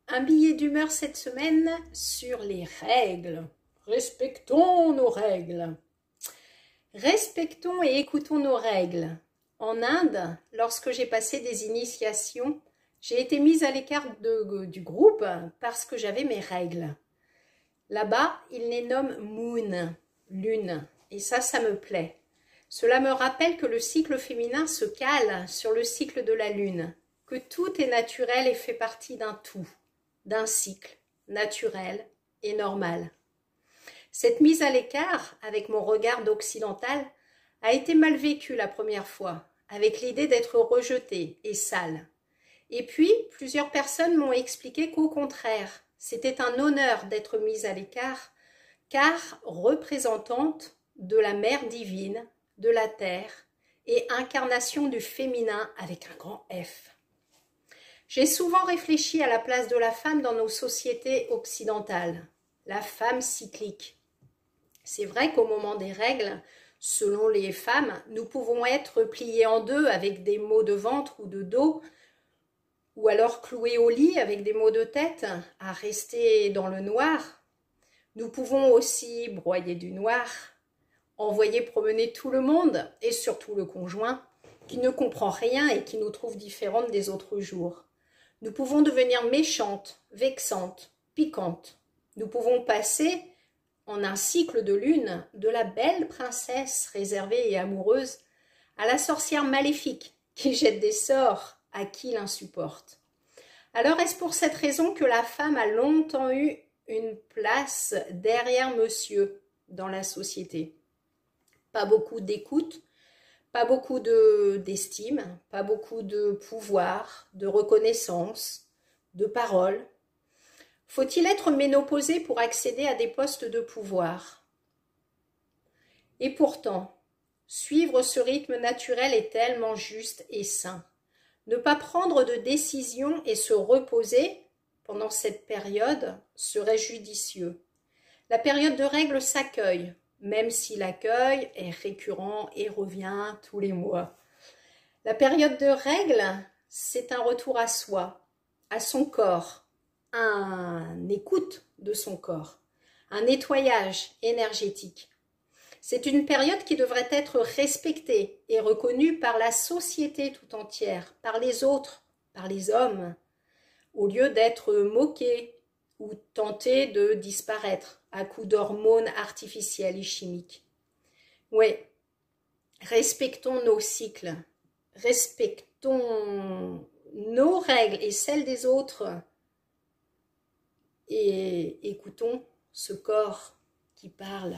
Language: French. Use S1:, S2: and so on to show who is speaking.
S1: Un billet d'humeur cette semaine sur les règles. Respectons nos règles. Respectons et écoutons nos règles. En Inde, lorsque j'ai passé des initiations, j'ai été mise à l'écart du groupe parce que j'avais mes règles. Là-bas, ils les nomment Moon, lune, et ça me plaît. Cela me rappelle que le cycle féminin se cale sur le cycle de la lune, que tout est naturel et fait partie d'un tout, d'un cycle naturel et normal. Cette mise à l'écart, avec mon regard d'occidental, a été mal vécue la première fois, avec l'idée d'être rejetée et sale. Et puis, plusieurs personnes m'ont expliqué qu'au contraire, c'était un honneur d'être mise à l'écart, car représentante de la mère divine, de la terre, et incarnation du féminin avec un grand F. J'ai souvent réfléchi à la place de la femme dans nos sociétés occidentales, la femme cyclique. C'est vrai qu'au moment des règles, selon les femmes, nous pouvons être pliées en deux avec des maux de ventre ou de dos, ou alors clouées au lit avec des maux de tête, à rester dans le noir. Nous pouvons aussi broyer du noir, envoyer promener tout le monde, et surtout le conjoint, qui ne comprend rien et qui nous trouve différentes des autres jours. Nous pouvons devenir méchantes, vexantes, piquantes. Nous pouvons passer, en un cycle de lune, de la belle princesse réservée et amoureuse à la sorcière maléfique qui jette des sorts à qui l'insupporte. Alors est-ce pour cette raison que la femme a longtemps eu une place derrière monsieur dans la société? Pas beaucoup d'écoute, pas beaucoup d'estime, pas beaucoup de pouvoir, de reconnaissance, de parole. Faut-il être ménopausé pour accéder à des postes de pouvoir? Et pourtant, suivre ce rythme naturel est tellement juste et sain. Ne pas prendre de décision et se reposer pendant cette période serait judicieux. La période de règles s'accueille, même si l'accueil est récurrent et revient tous les mois. La période de règles, c'est un retour à soi, à son corps, un écoute de son corps, un nettoyage énergétique. C'est une période qui devrait être respectée et reconnue par la société tout entière, par les autres, par les hommes, au lieu d'être moquée ou tentée de disparaître à coups d'hormones artificielles et chimiques. Oui, respectons nos cycles, respectons nos règles et celles des autres et écoutons ce corps qui parle.